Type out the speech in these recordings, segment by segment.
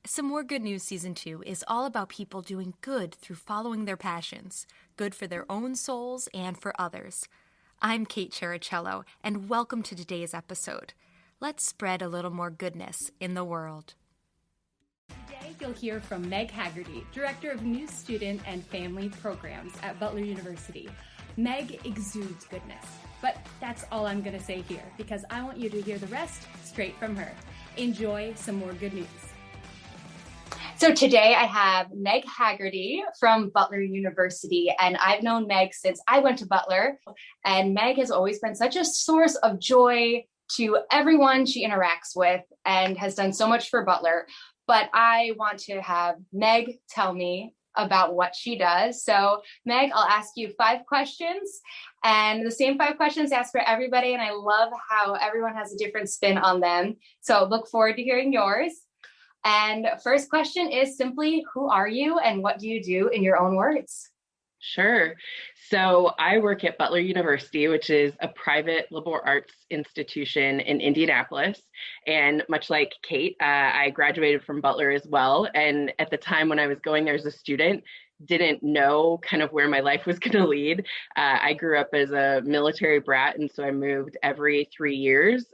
Some More Good News Season 2 is all about people doing good through following their passions, good for their own souls and for others. I'm Kate Chericello, and welcome to today's episode. Let's spread a little more goodness in the world. Today, you'll hear from Meg Haggerty, Director of New Student and Family Programs at Butler University. Meg exudes goodness, but that's all I'm going to say here because I want you to hear the rest straight from her. Enjoy some more good news. So today I have Meg Haggerty from Butler University, and I've known Meg since I went to Butler, and Meg has always been such a source of joy to everyone she interacts with and has done so much for Butler. But I want to have Meg tell me about what she does. So Meg, I'll ask you 5 questions, and the same 5 questions asked for everybody, and I love how everyone has a different spin on them. So look forward to hearing yours. And first question is simply, who are you and what do you do in your own words? Sure. So I work at Butler University, which is a private liberal arts institution in Indianapolis. And much like Kate, I graduated from Butler as well. And at the time when I was going there as a student, didn't know kind of where my life was going to lead. I grew up as a military brat, and so I moved every 3 years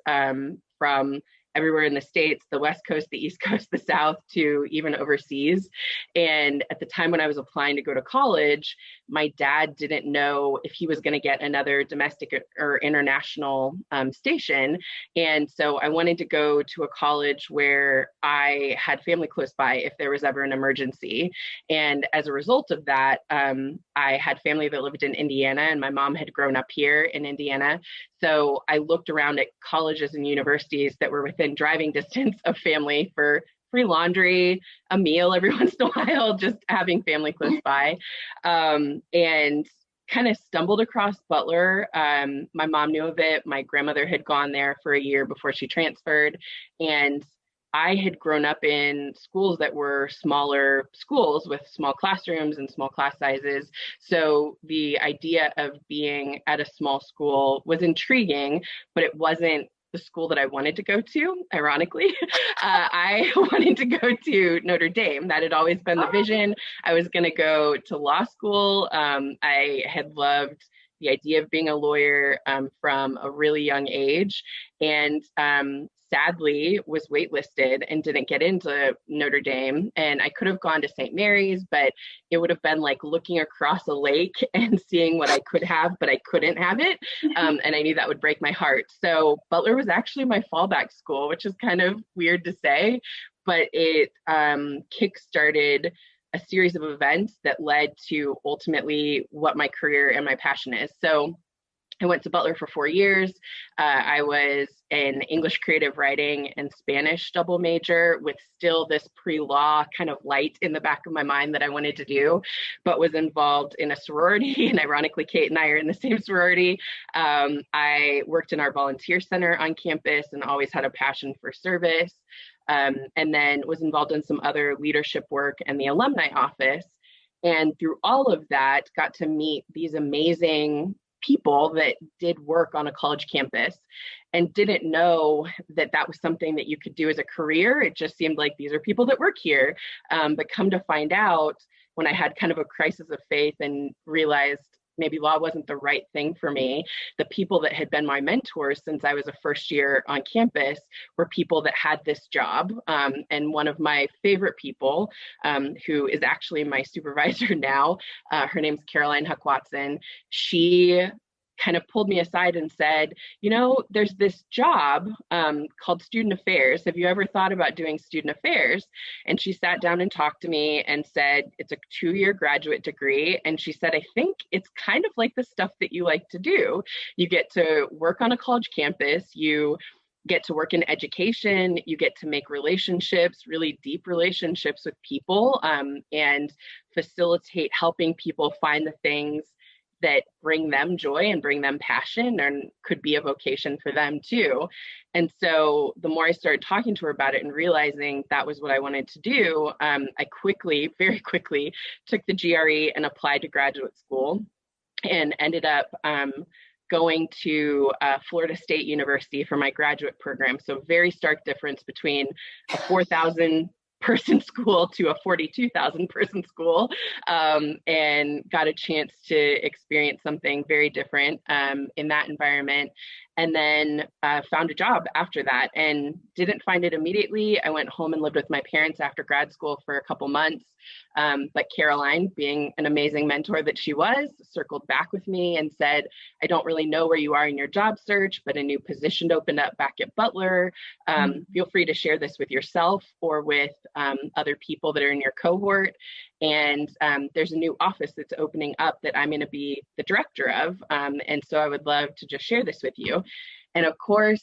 from everywhere in the States, the West Coast, the East Coast, the South, to even overseas. And at the time when I was applying to go to college, my dad didn't know if he was going to get another domestic or international station. And so I wanted to go to a college where I had family close by if there was ever an emergency. And as a result of that, I had family that lived in Indiana, and my mom had grown up here in Indiana. So I looked around at colleges and universities that were within driving distance of family for free laundry, a meal every once in a while, just having family close by, and kind of stumbled across Butler. My mom knew of it. My grandmother had gone there for a year before she transferred, and I had grown up in schools that were smaller schools with small classrooms and small class sizes. So the idea of being at a small school was intriguing, but it wasn't the school that I wanted to go to, ironically. I wanted to go to Notre Dame. That had always been the vision. I was going to go to law school. I had loved the idea of being a lawyer from a really young age, and sadly was waitlisted and didn't get into Notre Dame. And I could have gone to St. Mary's, but it would have been like looking across a lake and seeing what I could have, but I couldn't have it. And I knew that would break my heart. So Butler was actually my fallback school, which is kind of weird to say, but it kickstarted a series of events that led to ultimately what my career and my passion is. So I went to Butler for 4 years. I was an English creative writing and Spanish double major with still this pre-law kind of light in the back of my mind that I wanted to do, but was involved in a sorority. And ironically, Kate and I are in the same sorority. I worked in our volunteer center on campus and always had a passion for service. And then was involved in some other leadership work and the alumni office. And through all of that, got to meet these amazing people that did work on a college campus and didn't know that that was something that you could do as a career. It just seemed like these are people that work here. But come to find out, when I had kind of a crisis of faith and realized maybe law wasn't the right thing for me, the people that had been my mentors since I was a first year on campus were people that had this job. And one of my favorite people, who is actually my supervisor now, her name's Caroline Huck-Watson, she kind of pulled me aside and said, you know, there's this job called student affairs. Have you ever thought about doing student affairs? And she sat down and talked to me and said, it's a 2-year graduate degree. And she said, I think it's kind of like the stuff that you like to do. You get to work on a college campus, you get to work in education, you get to make relationships, really deep relationships with people, and facilitate helping people find the things that bring them joy and bring them passion and could be a vocation for them too. And so the more I started talking to her about it and realizing that was what I wanted to do, I very quickly took the GRE and applied to graduate school and ended up going to Florida State University for my graduate program. So very stark difference between a 4,000 person school to a 42,000 person school, and got a chance to experience something very different in that environment. And then found a job after that and didn't find it immediately. I went home and lived with my parents after grad school for a couple months. But Caroline, being an amazing mentor that she was, circled back with me and said, I don't really know where you are in your job search, but a new position opened up back at Butler. Feel free to share this with yourself or with other people that are in your cohort. And there's a new office that's opening up that I'm going to be the director of. And so I would love to just share this with you. And of course,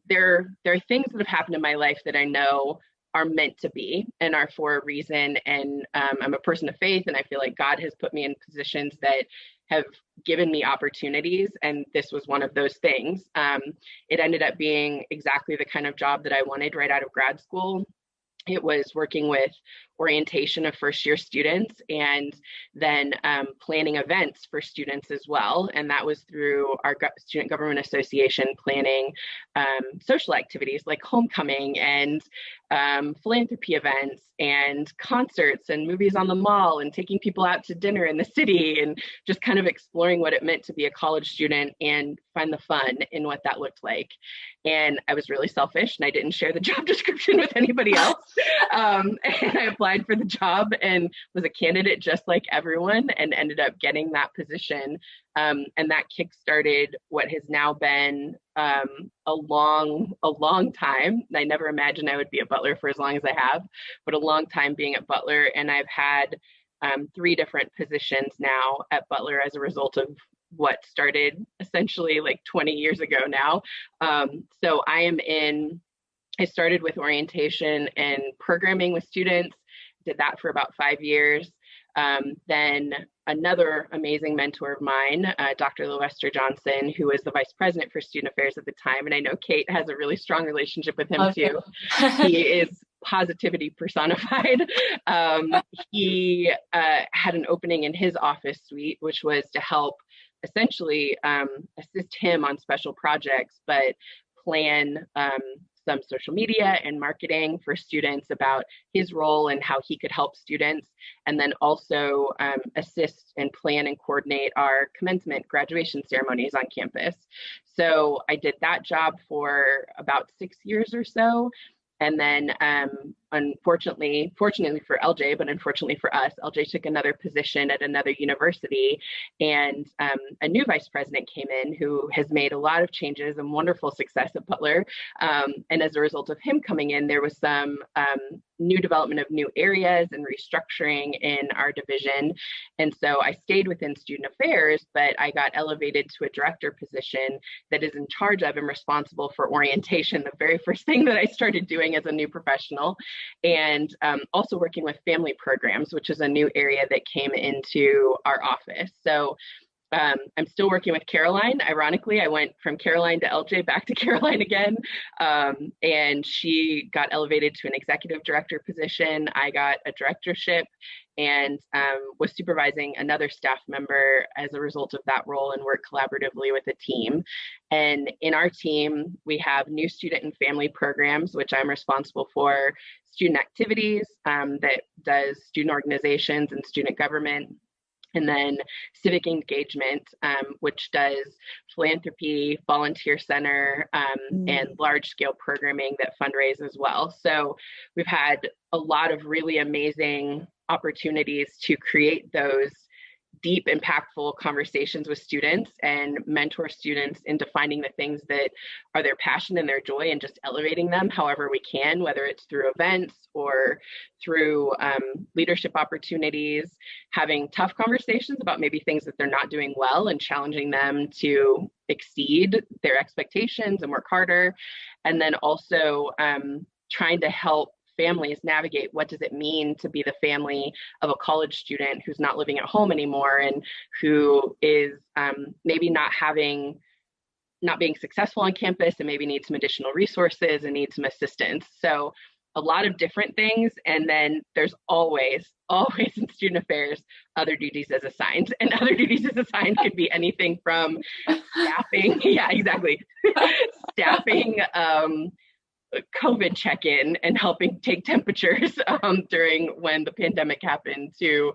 there are things that have happened in my life that I know are meant to be and are for a reason. And I'm a person of faith, and I feel like God has put me in positions that have given me opportunities. And this was one of those things. It ended up being exactly the kind of job that I wanted right out of grad school. It was working with orientation of first-year students and then planning events for students as well. And that was through our Student Government Association planning social activities like homecoming and philanthropy events and concerts and movies on the mall and taking people out to dinner in the city and just kind of exploring what it meant to be a college student and find the fun in what that looked like. And I was really selfish and I didn't share the job description with anybody else. And I applied for the job and was a candidate just like everyone and ended up getting that position. And that kickstarted what has now been a long time. I never imagined I would be at Butler for as long as I have, but a long time being at Butler. And I've had 3 different positions now at Butler as a result of what started essentially like 20 years ago now. So I started with orientation and programming with students, did that for about 5 years. Then another amazing mentor of mine, Dr. Lester Johnson, who was the vice president for student affairs at the time. And I know Kate has a really strong relationship with him too. He is positivity personified. He had an opening in his office suite, which was to help essentially assist him on special projects, but plan some social media and marketing for students about his role and how he could help students, and then also assist and plan and coordinate our commencement graduation ceremonies on campus. So I did that job for about 6 years or so. And then fortunately for LJ, but unfortunately for us, LJ took another position at another university, and a new vice president came in who has made a lot of changes and wonderful success at Butler. And as a result of him coming in, there was some new development of new areas and restructuring in our division. And so I stayed within student affairs, but I got elevated to a director position that is in charge of and responsible for orientation, the very first thing that I started doing as a new professional, and also working with family programs, which is a new area that came into our office. So I'm still working with Caroline. Ironically, I went from Caroline to LJ, back to Caroline again. And she got elevated to an executive director position. I got a directorship and was supervising another staff member as a result of that role and worked collaboratively with a team. And in our team, we have new student and family programs, which I'm responsible for, student activities that does student organizations and student government, and then civic engagement, which does philanthropy, volunteer center, and large scale programming that fundraise as well. So we've had a lot of really amazing opportunities to create those deep, impactful conversations with students and mentor students into finding the things that are their passion and their joy and just elevating them however we can, whether it's through events or through leadership opportunities, having tough conversations about maybe things that they're not doing well and challenging them to exceed their expectations and work harder. And then also trying to help families navigate what does it mean to be the family of a college student who's not living at home anymore and who is maybe not being successful on campus and maybe needs some additional resources and needs some assistance. So a lot of different things. And then there's always in student affairs, other duties as assigned. And other duties as assigned could be anything from staffing. Yeah, exactly. Staffing, COVID check-in and helping take temperatures during when the pandemic happened to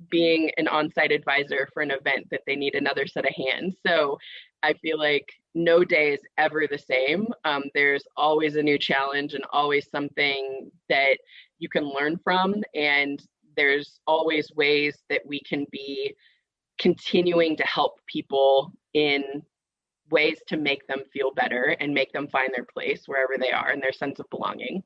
being an on-site advisor for an event that they need another set of hands. So I feel like no day is ever the same. There's always a new challenge and always something that you can learn from. And there's always ways that we can be continuing to help people in ways to make them feel better and make them find their place wherever they are and their sense of belonging.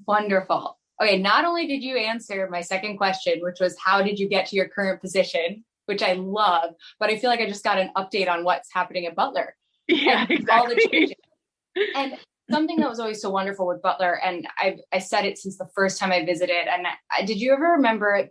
Wonderful. Okay, not only did you answer my second question, which was how did you get to your current position, which I love, but I feel like I just got an update on what's happening at Butler. Yeah, exactly. All the changes. And something that was always so wonderful with Butler, and I said it since the first time I visited, and did you ever remember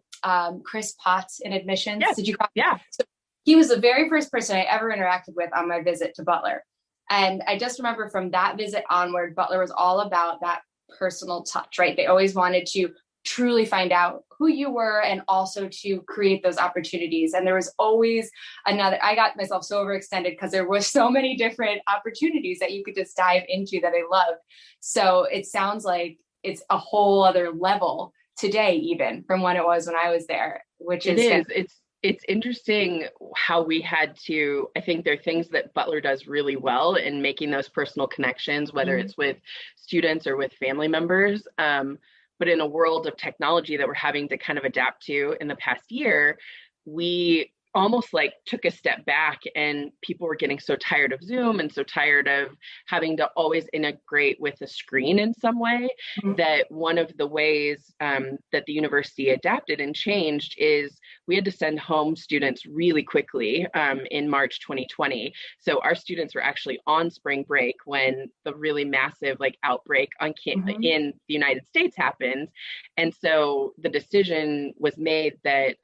Chris Potts in admissions? Yes. Did you? Yeah. So he was the very first person I ever interacted with on my visit to Butler. And I just remember from that visit onward, Butler was all about that personal touch, right? They always wanted to truly find out who you were and also to create those opportunities. And there was always I got myself so overextended because there were so many different opportunities that you could just dive into that I loved. So it sounds like it's a whole other level today, even from when it was when I was there, which is. It's interesting how we had to, I think there are things that Butler does really well in making those personal connections, whether it's with students or with family members. But in a world of technology that we're having to kind of adapt to in the past year, we almost like took a step back, and people were getting so tired of Zoom and so tired of having to always integrate with a screen in some way, that one of the ways that the university adapted and changed is we had to send home students really quickly in March 2020. So our students were actually on spring break when the really massive outbreak in the United States happened. And so the decision was made that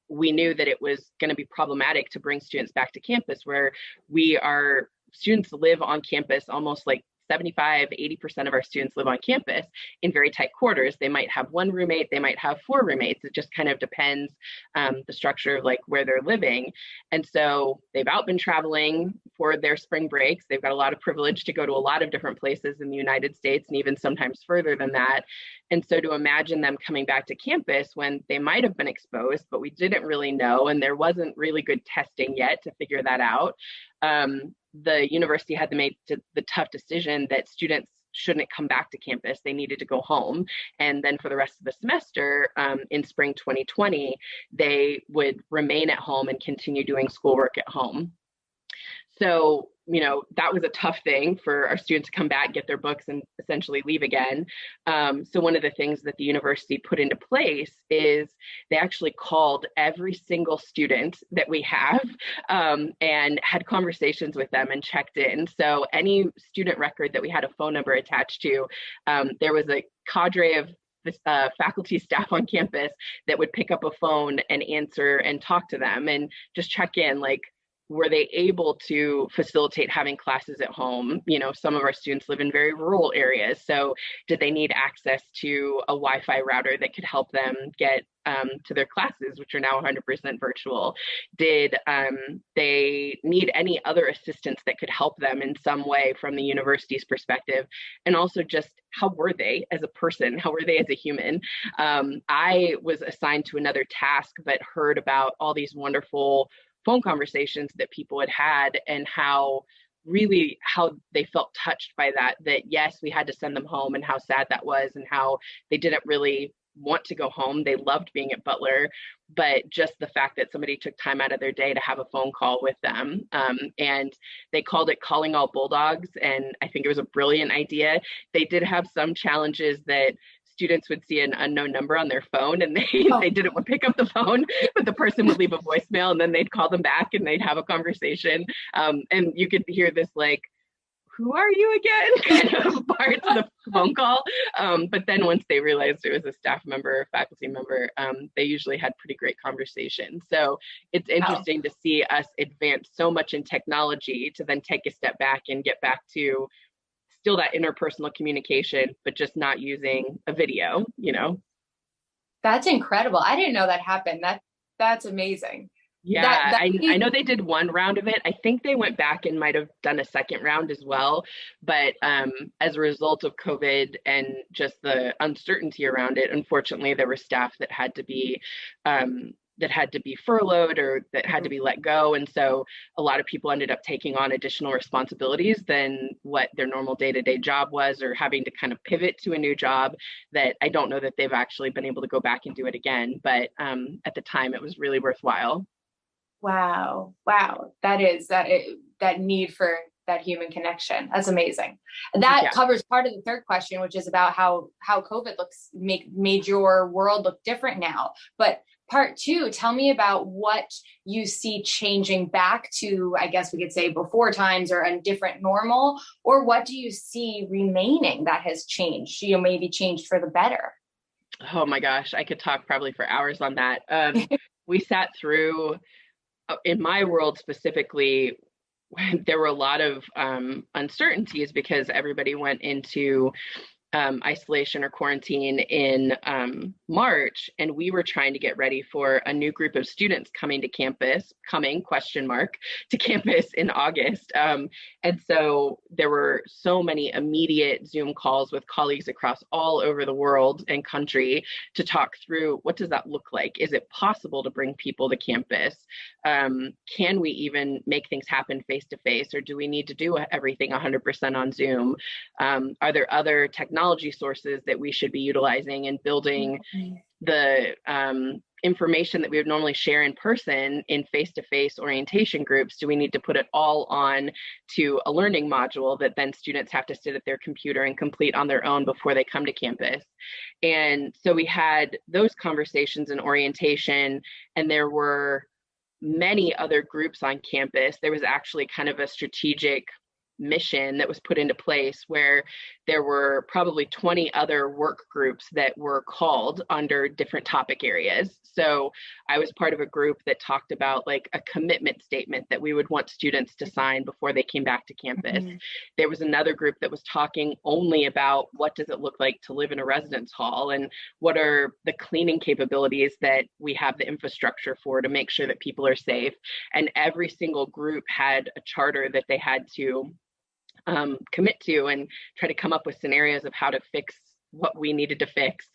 we knew that it was going to be problematic to bring students back to campus, where students live on campus almost 75-80% of our students live on campus in very tight quarters. They might have one roommate, they might have 4 roommates. It just kind of depends the structure of where they're living. And so they've been traveling for their spring breaks. They've got a lot of privilege to go to a lot of different places in the United States and even sometimes further than that. And so to imagine them coming back to campus when they might have been exposed, but we didn't really know, and there wasn't really good testing yet to figure that out. The university had to make the tough decision that students shouldn't come back to campus. They needed to go home. And then for the rest of the semester, in spring 2020, they would remain at home and continue doing schoolwork at home. So, that was a tough thing for our students to come back, get their books, and essentially leave again. So one of the things that the university put into place is they actually called every single student that we have and had conversations with them and checked in. So any student record that we had a phone number attached to, there was a cadre of faculty staff on campus that would pick up a phone and answer and talk to them and just check in, were they able to facilitate having classes at home? Some of our students live in very rural areas. So did they need access to a Wi-Fi router that could help them get to their classes, which are now 100% virtual? Did they need any other assistance that could help them in some way from the university's perspective? And also just how were they as a person? How were they as a human? I was assigned to another task, but heard about all these wonderful phone conversations that people had and how they felt touched by that yes, we had to send them home, and how sad that was, and how they didn't really want to go home. They loved being at Butler, but just the fact that somebody took time out of their day to have a phone call with them. And they called it Calling All Bulldogs. And I think it was a brilliant idea. They did have some challenges that students would see an unknown number on their phone, and they didn't want to pick up the phone, but the person would leave a voicemail, and then they'd call them back and they'd have a conversation. And you could hear this who are you again kind of part of the phone call. But then once they realized it was a staff member or faculty member, they usually had pretty great conversations. So it's interesting to see us advance so much in technology to then take a step back and get back to still that interpersonal communication, but just not using a video, That's incredible. I didn't know that happened. That's amazing. Yeah, That I know they did one round of it. I think they went back and might have done a second round as well. But as a result of COVID and just the uncertainty around it, unfortunately, there were staff that had to be furloughed or that had to be let go. And so a lot of people ended up taking on additional responsibilities than what their normal day-to-day job was, or having to kind of pivot to a new job that I don't know that they've actually been able to go back and do it again. But at the time, it was really worthwhile. Wow. That need for that human connection. That's amazing. And that Yeah. covers part of the third question, which is about how COVID made your world look different now. But part two, tell me about what you see changing back to, I guess we could say before times, or a different normal, or what do you see remaining that has changed, maybe changed for the better? Oh my gosh, I could talk probably for hours on that. We sat through, in my world specifically, there were a lot of uncertainties because everybody went into isolation or quarantine in March, and we were trying to get ready for a new group of students coming to campus, to campus in August. And so there were so many immediate Zoom calls with colleagues across all over the world and country to talk through, what does that look like? Is it possible to bring people to campus? Can we even make things happen face to face, or do we need to do everything 100% on Zoom? Are there other technology sources that we should be utilizing and building the information that we would normally share in person in face-to-face orientation groups? Do we need to put it all on to a learning module that then students have to sit at their computer and complete on their own before they come to campus? And so we had those conversations in orientation, and there were many other groups on campus. There was actually kind of a strategic mission that was put into place where there were probably 20 other work groups that were called under different topic areas. So I was part of a group that talked about like a commitment statement that we would want students to sign before they came back to campus. Mm-hmm. There was another group that was talking only about what does it look like to live in a residence hall, and what are the cleaning capabilities that we have the infrastructure for to make sure that people are safe. And every single group had a charter that they had to commit to and try to come up with scenarios of how to fix what we needed to fix.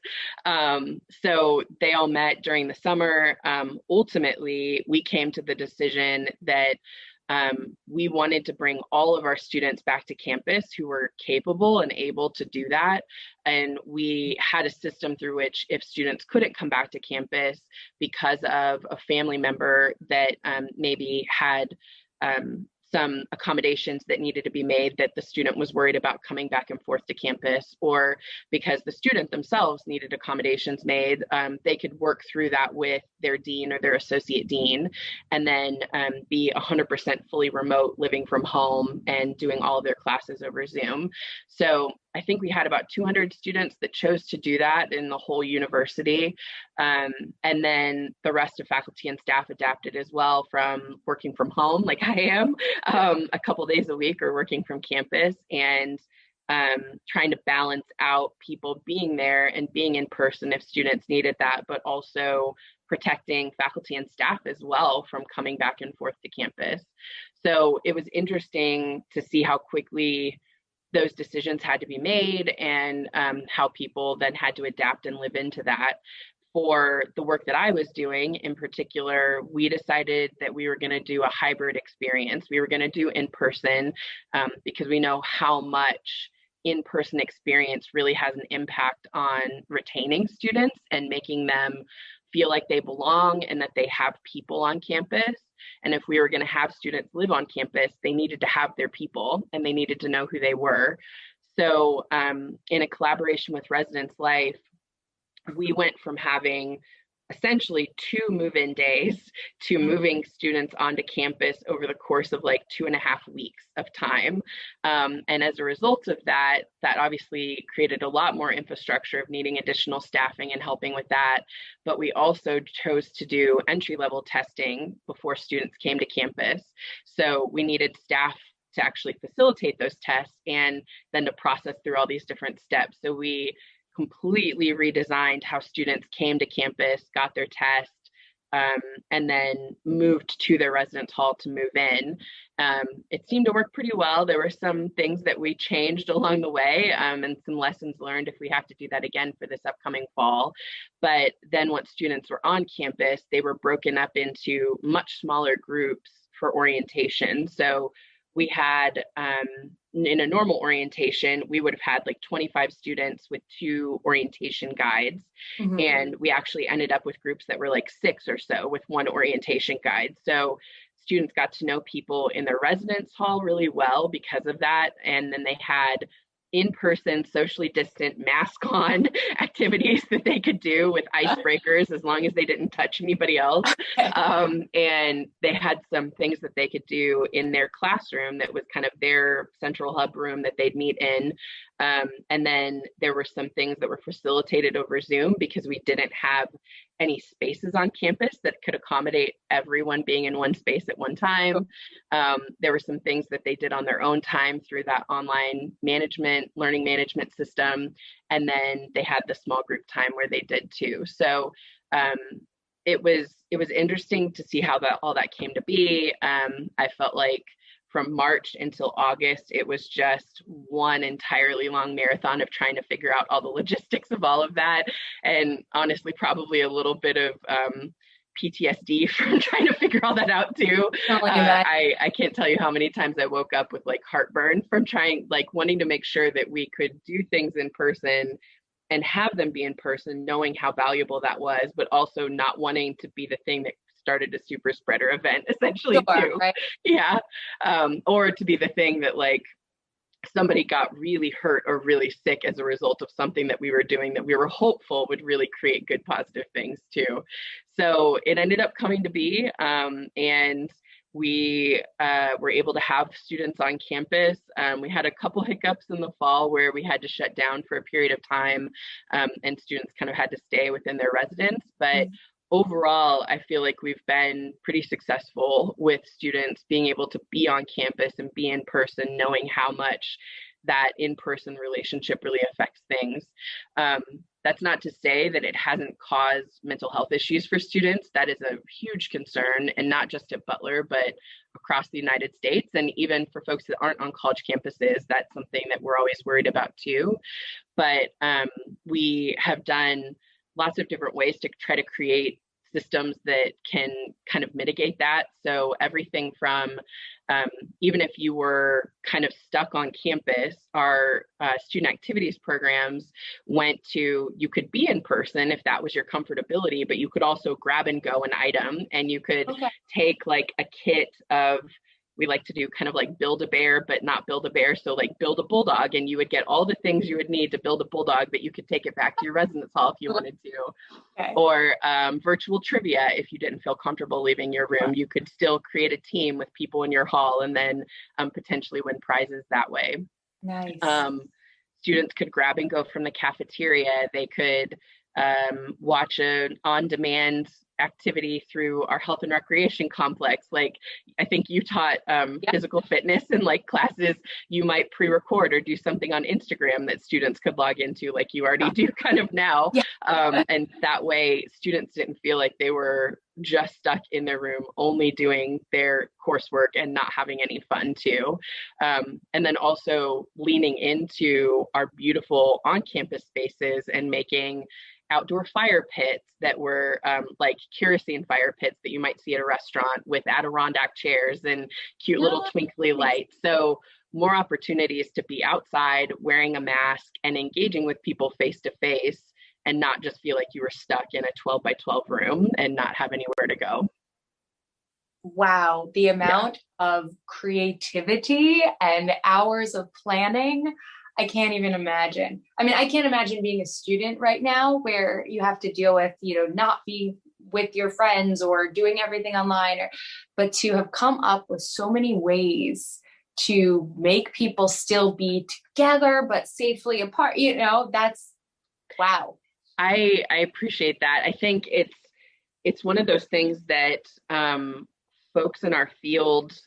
So they all met during the summer. Ultimately, we came to the decision that we wanted to bring all of our students back to campus who were capable and able to do that. And we had a system through which, if students couldn't come back to campus because of a family member that maybe had some accommodations that needed to be made, that the student was worried about coming back and forth to campus, or because the student themselves needed accommodations made, they could work through that with their dean or their associate dean, and then be 100% fully remote, living from home and doing all of their classes over Zoom. So I think we had about 200 students that chose to do that in the whole university. And then the rest of faculty and staff adapted as well, from working from home like I am a couple days a week, or working from campus, and trying to balance out people being there and being in person if students needed that, but also protecting faculty and staff as well from coming back and forth to campus. So it was interesting to see how quickly those decisions had to be made, and how people then had to adapt and live into that. For the work that I was doing in particular, we decided that we were going to do a hybrid experience. We were going to do in person because we know how much in-person experience really has an impact on retaining students and making them feel like they belong and that they have people on campus. And if we were going to have students live on campus, they needed to have their people and they needed to know who they were. So in a collaboration with Residence Life, we went from having essentially 2 move-in days to moving students onto campus over the course of like 2.5 weeks of time. And as a result of that, that obviously created a lot more infrastructure of needing additional staffing and helping with that. But we also chose to do entry-level testing before students came to campus. So we needed staff to actually facilitate those tests and then to process through all these different steps. So we completely redesigned how students came to campus, got their test, and then moved to their residence hall to move in. It seemed to work pretty well. There were some things that we changed along the way, and some lessons learned if we have to do that again for this upcoming fall. But then once students were on campus, they were broken up into much smaller groups for orientation. So we had, in a normal orientation, we would have had like 25 students with 2 orientation guides. Mm-hmm. And we actually ended up with groups that were like 6 or so with 1 orientation guide. So students got to know people in their residence hall really well because of that. And then they had in-person, socially distant, mask on activities that they could do with icebreakers as long as they didn't touch anybody else. And they had some things that they could do in their classroom that was kind of their central hub room that they'd meet in. And then there were some things that were facilitated over Zoom because we didn't have any spaces on campus that could accommodate everyone being in one space at one time. There were some things that they did on their own time through that online learning management system. And then they had the small group time where they did too. So it was interesting to see how all that came to be. I felt like from March until August, it was just one entirely long marathon of trying to figure out all the logistics of all of that. And honestly, probably a little bit of PTSD from trying to figure all that out too. I can't tell you how many times I woke up with like heartburn from wanting to make sure that we could do things in person and have them be in person, knowing how valuable that was, but also not wanting to be the thing that started a super spreader event essentially too. Right? Yeah. Or to be the thing that like somebody got really hurt or really sick as a result of something that we were doing that we were hopeful would really create good positive things too. So it ended up coming to be, and we were able to have students on campus. We had a couple hiccups in the fall where we had to shut down for a period of time, and students kind of had to stay within their residence. But overall, I feel like we've been pretty successful with students being able to be on campus and be in person, knowing how much that in-person relationship really affects things. That's not to say that it hasn't caused mental health issues for students. That is a huge concern, and not just at Butler, but across the United States. And even for folks that aren't on college campuses, that's something that we're always worried about too. But we have done lots of different ways to try to create systems that can kind of mitigate that. So everything from even if you were kind of stuck on campus, our student activities programs went to, you could be in person if that was your comfortability, but you could also grab and go an item, and you could take like a kit of, we like to do kind of like build a bear, but not build a bear. So like build a bulldog, and you would get all the things you would need to build a bulldog, but you could take it back to your residence hall if you wanted to. Or virtual trivia. If you didn't feel comfortable leaving your room, you could still create a team with people in your hall and then potentially win prizes that way. Nice. Students could grab and go from the cafeteria. They could watch an on-demand activity through our health and recreation complex. Like, I think you taught physical fitness in like classes. You might pre-record or do something on Instagram that students could log into, like you already do kind of now. And that way students didn't feel like they were just stuck in their room only doing their coursework and not having any fun too. And then also leaning into our beautiful on-campus spaces and making outdoor fire pits that were like kerosene fire pits that you might see at a restaurant with Adirondack chairs and cute little twinkly lights. So more opportunities to be outside wearing a mask and engaging with people face to face, and not just feel like you were stuck in a 12 by 12 room and not have anywhere to go. Wow, the amount of creativity and hours of planning, I can't even imagine. I mean, I can't imagine being a student right now where you have to deal with, not being with your friends or doing everything online, but to have come up with so many ways to make people still be together, but safely apart, that's wow. I appreciate that. I think it's one of those things that folks in our field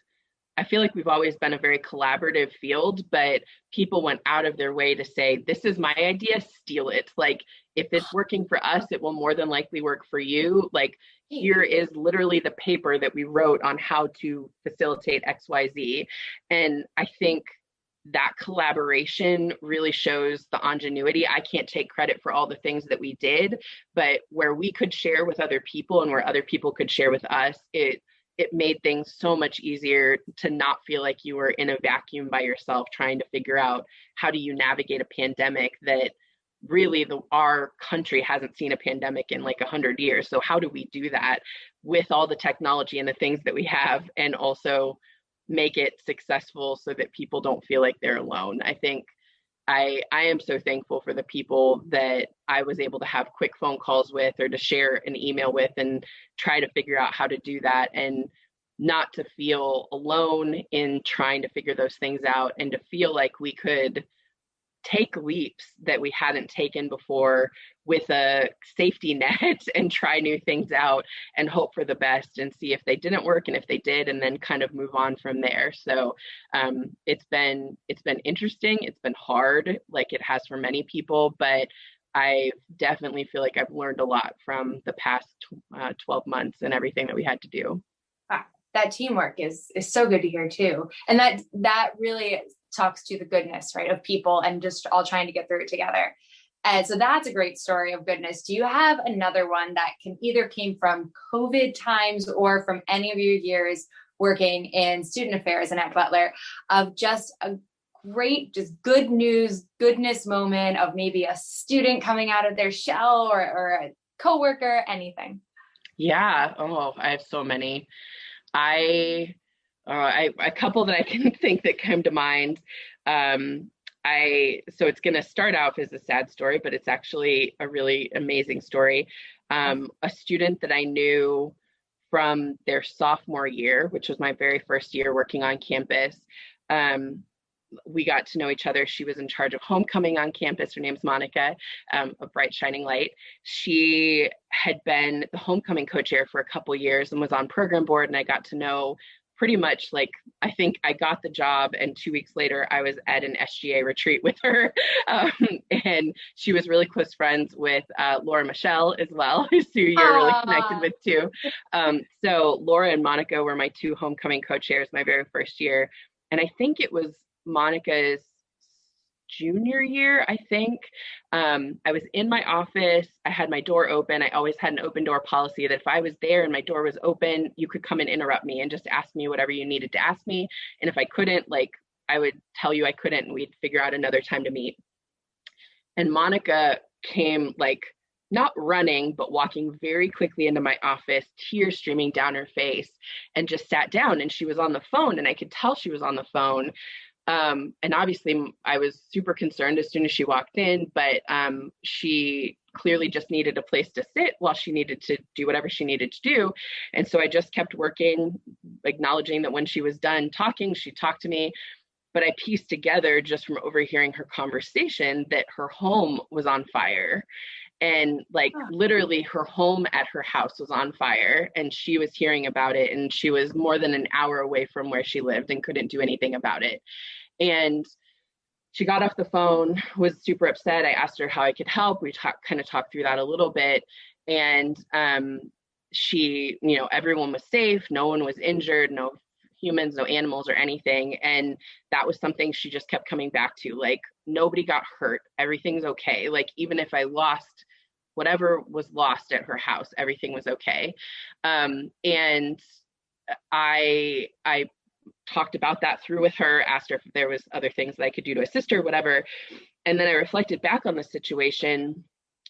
I feel like we've always been a very collaborative field, but people went out of their way to say, this is my idea, steal it. Like, if it's working for us, it will more than likely work for you. Like, here is literally the paper that we wrote on how to facilitate XYZ. And I think that collaboration really shows the ingenuity. I can't take credit for all the things that we did, but where we could share with other people and where other people could share with us, it made things so much easier to not feel like you were in a vacuum by yourself trying to figure out how do you navigate a pandemic that really our country hasn't seen a pandemic in like 100 years. So how do we do that with all the technology and the things that we have, and also make it successful so that people don't feel like they're alone? I think I am so thankful for the people that I was able to have quick phone calls with or to share an email with and try to figure out how to do that, and not to feel alone in trying to figure those things out, and to feel like we could take leaps that we hadn't taken before with a safety net and try new things out and hope for the best and see if they didn't work, and if they did, and then kind of move on from there. So it's been interesting. It's been hard, like it has for many people, but I definitely feel like I've learned a lot from the past 12 months and everything that we had to do. That teamwork is so good to hear too. And that really talks to the goodness, right, of people and just all trying to get through it together. And so that's a great story of goodness. Do you have another one that came from COVID times or from any of your years working in student affairs and at Butler, of just a great, just good news, goodness moment of maybe a student coming out of their shell or a coworker, anything? Yeah. Oh, I have so many. A couple that I can think that come to mind. So it's going to start off as a sad story, but it's actually a really amazing story. A student that I knew from their sophomore year, which was my very first year working on campus. We got to know each other. She was in charge of homecoming on campus. Her name's Monica, a bright shining light. She had been the homecoming co-chair for a couple years and was on program board. And I got to know pretty much, like, I think I got the job, and 2 weeks later I was at an SGA retreat with her. And she was really close friends with Laura Michelle as well, who you're really connected with too. So Laura and Monica were my two homecoming co-chairs my very first year. And I think it was Monica's junior year, I think. I was in my office. I had my door open. I always had an open door policy that if I was there and my door was open, you could come and interrupt me and just ask me whatever you needed to ask me. And if I couldn't, like, I would tell you I couldn't, and we'd figure out another time to meet. And Monica came, like, not running, but walking very quickly into my office, tears streaming down her face, and just sat down. And she was on the phone, and I could tell she was on the phone. And obviously I was super concerned as soon as she walked in, but she clearly just needed a place to sit while she needed to do whatever she needed to do. And so I just kept working, acknowledging that when she was done talking, she talked to me. But I pieced together just from overhearing her conversation that her home was on fire. And like literally her home at her house was on fire, and she was hearing about it, and she was more than an hour away from where she lived and couldn't do anything about it. And she got off the phone, was super upset. I asked her how I could help. We kind of talked through that a little bit. And she, everyone was safe. No one was injured, no humans, no animals or anything. And that was something she just kept coming back to. Like, nobody got hurt. Everything's okay. Like, even if I lost whatever was lost at her house, everything was okay. And I talked about that through with her, asked her if there was other things that I could do to assist her, whatever. And then I reflected back on the situation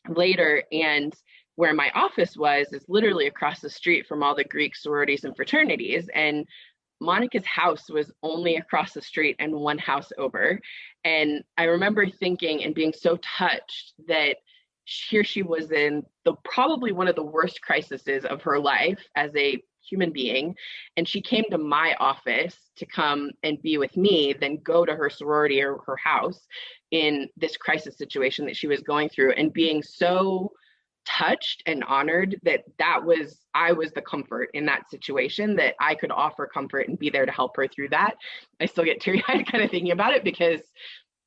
later, and where my office was is literally across the street from all the Greek sororities and fraternities. And Monica's house was only across the street and one house over. And I remember thinking and being so touched that here she was in probably one of the worst crises of her life as a human being. And she came to my office to come and be with me, then go to her sorority or her house in this crisis situation that she was going through, and being so touched and honored that I was the comfort in that situation, that I could offer comfort and be there to help her through that. I still get teary-eyed kind of thinking about it, because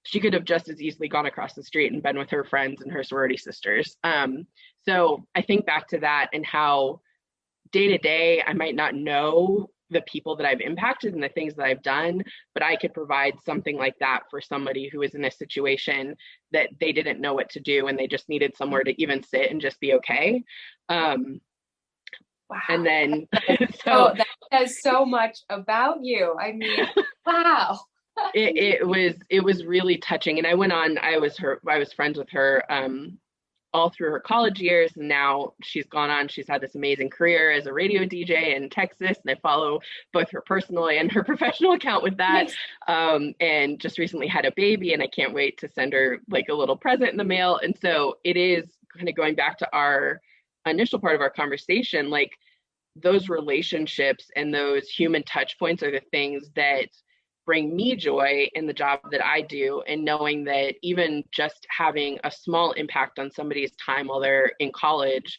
she could have just as easily gone across the street and been with her friends and her sorority sisters. So I think back to that, and how day to day, I might not know the people that I've impacted and the things that I've done, but I could provide something like that for somebody who is in a situation that they didn't know what to do, and they just needed somewhere to even sit and just be okay. Wow. And then, so that says so much about you. I mean, wow. It was really touching. And I was friends with her all through her college years, and now she's had this amazing career as a radio DJ in Texas, and I follow both her personal and her professional account with that. Yes. And just recently had a baby, and I can't wait to send her like a little present in the mail. And so it is kind of going back to our initial part of our conversation, like those relationships and those human touch points are the things that bring me joy in the job that I do, and knowing that even just having a small impact on somebody's time while they're in college,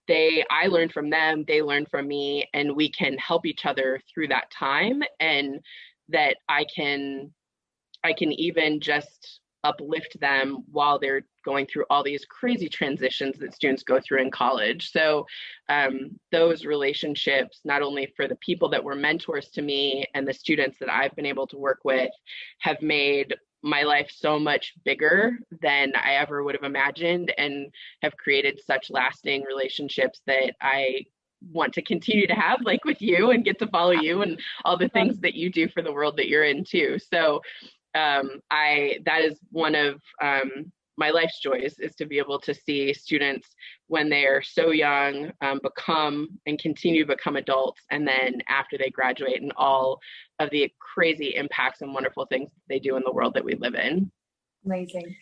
I learn from them, they learn from me, and we can help each other through that time, and that I can even just uplift them while they're going through all these crazy transitions that students go through in college. So those relationships, not only for the people that were mentors to me and the students that I've been able to work with, have made my life so much bigger than I ever would have imagined, and have created such lasting relationships that I want to continue to have, like with you, and get to follow you and all the things that you do for the world that you're in too. So that is one of my life's joys, is to be able to see students when they are so young become and continue to become adults, and then after they graduate, and all of the crazy impacts and wonderful things they do in the world that we live in. Amazing.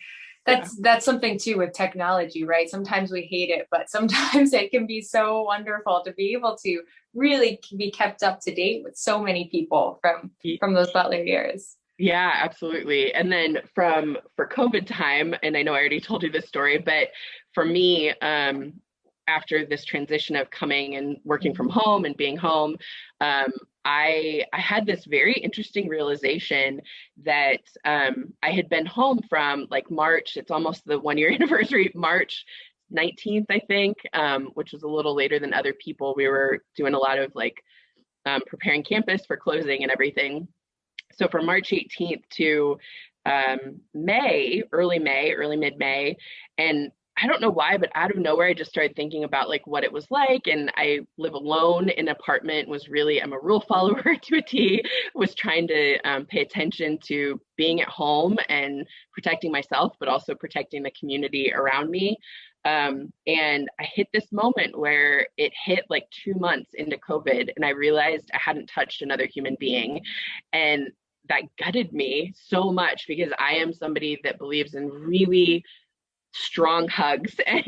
That's something too with technology, right? Sometimes we hate it, but sometimes it can be so wonderful to be able to really be kept up to date with so many people from those Butler years. Yeah, absolutely. And then for COVID time, and I know I already told you this story, but for me, after this transition of coming and working from home and being home, I had this very interesting realization that I had been home from like March, it's almost the 1-year anniversary, March 19th, I think, which was a little later than other people. We were doing a lot of like preparing campus for closing and everything. So from March 18th to early mid-May, and I don't know why, but out of nowhere, I just started thinking about like what it was like. And I live alone in an apartment, I'm a rule follower to a T, was trying to pay attention to being at home and protecting myself, but also protecting the community around me. And I hit this moment where it hit like 2 months into COVID, and I realized I hadn't touched another human being. And that gutted me so much, because I am somebody that believes in really strong hugs. And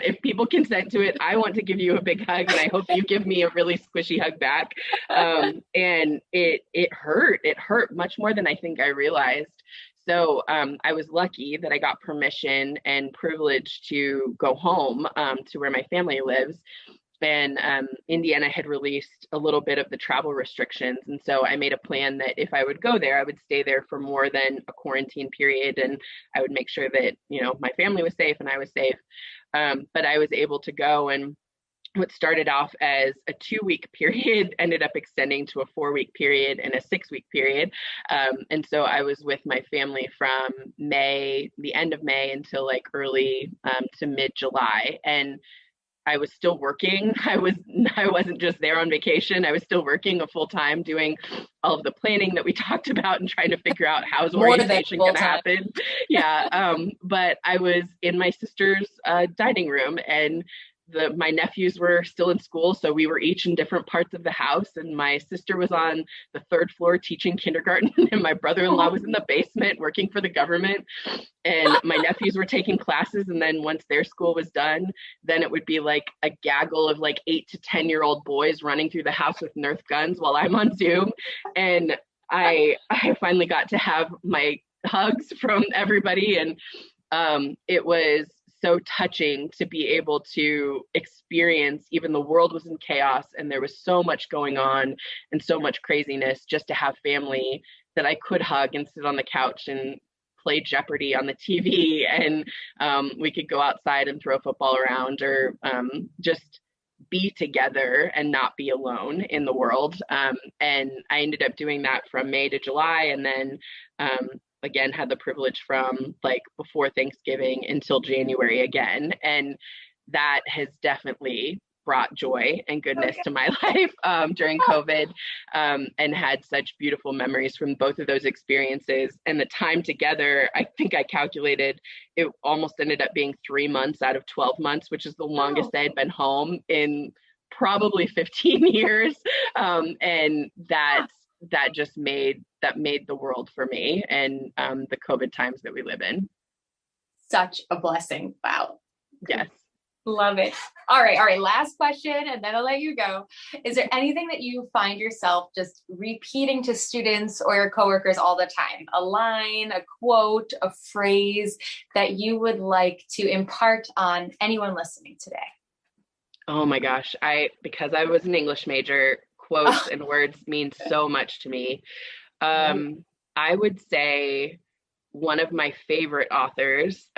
if people consent to it, I want to give you a big hug, and I hope you give me a really squishy hug back. And it hurt much more than I think I realized. So I was lucky that I got permission and privilege to go home to where my family lives. And Indiana had released a little bit of the travel restrictions. And so I made a plan that if I would go there, I would stay there for more than a quarantine period. And I would make sure that, my family was safe and I was safe. But I was able to go, and what started off as a 2-week period ended up extending to a 4-week period and a 6-week period. And so I was with my family from the end of May until like early to mid-July. And I was still working. I wasn't just there on vacation. I was still working a full time, doing all of the planning that we talked about and trying to figure out how's orientation going to happen. Yeah. But I was in my sister's dining room, and my nephews were still in school, so we were each in different parts of the house, and my sister was on the 3rd floor teaching kindergarten, and my brother-in-law was in the basement working for the government, and my nephews were taking classes. And then once their school was done, then it would be like a gaggle of like 8 to 10-year-old boys running through the house with Nerf guns while I'm on Zoom. And I finally got to have my hugs from everybody, and it was so touching to be able to experience, even the world was in chaos and there was so much going on and so much craziness, just to have family that I could hug and sit on the couch and play Jeopardy on the TV, and we could go outside and throw football around, or just be together and not be alone in the world. And I ended up doing that from May to July, and then again had the privilege from like before Thanksgiving until January again. And that has definitely brought joy and goodness to my life during COVID, and had such beautiful memories from both of those experiences. And the time together, I think I calculated it almost ended up being 3 months out of 12 months, which is the longest I had been home in probably 15 years. And that just made the world for me, and the COVID times that we live in. Such a blessing. Wow. Yes. Love it. All right. Last question, and then I'll let you go. Is there anything that you find yourself just repeating to students or your coworkers all the time? A line, a quote, a phrase that you would like to impart on anyone listening today? Oh my gosh. Because I was an English major, quotes and words mean so much to me. I would say one of my favorite authors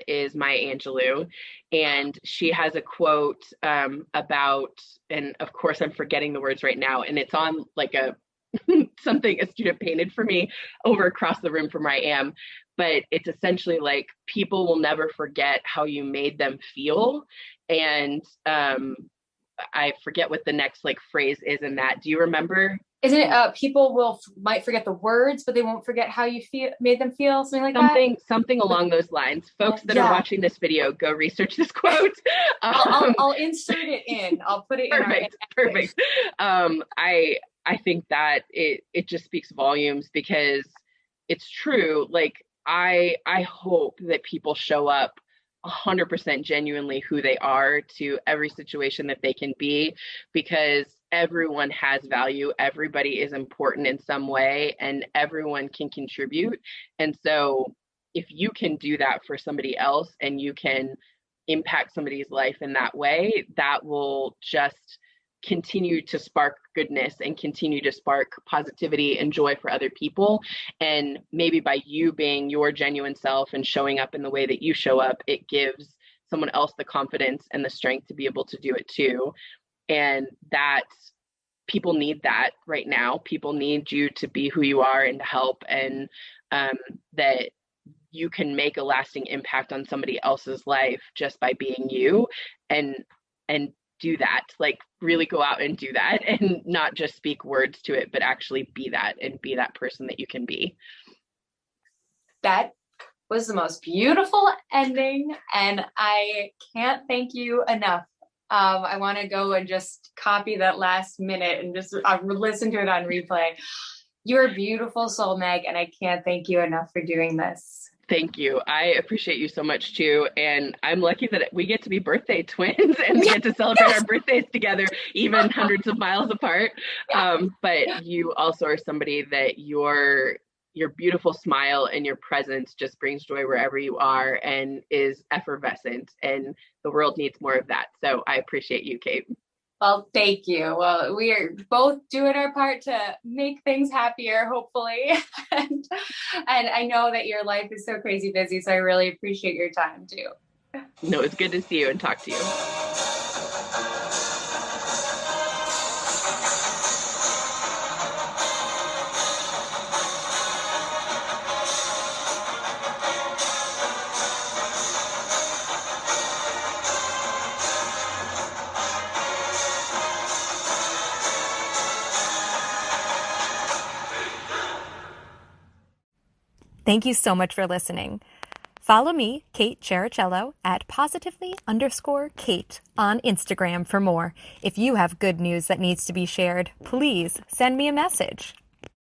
is Maya Angelou, and she has a quote about, and of course I'm forgetting the words right now, and it's on like something a student painted for me over across the room from where I am, but it's essentially like, people will never forget how you made them feel. And I forget what the next like phrase is in that. Do you remember? Isn't it people might forget the words, but they won't forget how you made them feel, something like that? Something along those lines. Folks that are watching this video, go research this quote. I'll insert it in. I'll put it in. Perfect. I think that it just speaks volumes, because it's true. Like I hope that people show up 100% genuinely who they are to every situation that they can be, because everyone has value, everybody is important in some way, and everyone can contribute. And so if you can do that for somebody else and you can impact somebody's life in that way, that will just continue to spark goodness and continue to spark positivity and joy for other people. And maybe by you being your genuine self and showing up in the way that you show up, it gives someone else the confidence and the strength to be able to do it too. And that people need that right now. People need you to be who you are and to help, and that you can make a lasting impact on somebody else's life just by being you, and do that, like really go out and do that, and not just speak words to it, but actually be that, and be that person that you can be. That was the most beautiful ending, and I can't thank you enough. I want to go and just copy that last minute and just listen to it on replay. You're a beautiful soul, Meg, and I can't thank you enough for doing this. Thank you. I appreciate you so much too. And I'm lucky that we get to be birthday twins and we get to celebrate our birthdays together, even hundreds of miles apart. But you also are somebody that your beautiful smile and your presence just brings joy wherever you are, and is effervescent, and the world needs more of that. So I appreciate you, Kate. Well, thank you. Well, we are both doing our part to make things happier, hopefully. and I know that your life is so crazy busy, so I really appreciate your time too. No, it's good to see you and talk to you. Thank you so much for listening. Follow me, Kate Chericello, at positively_Kate on Instagram for more. If you have good news that needs to be shared, please send me a message.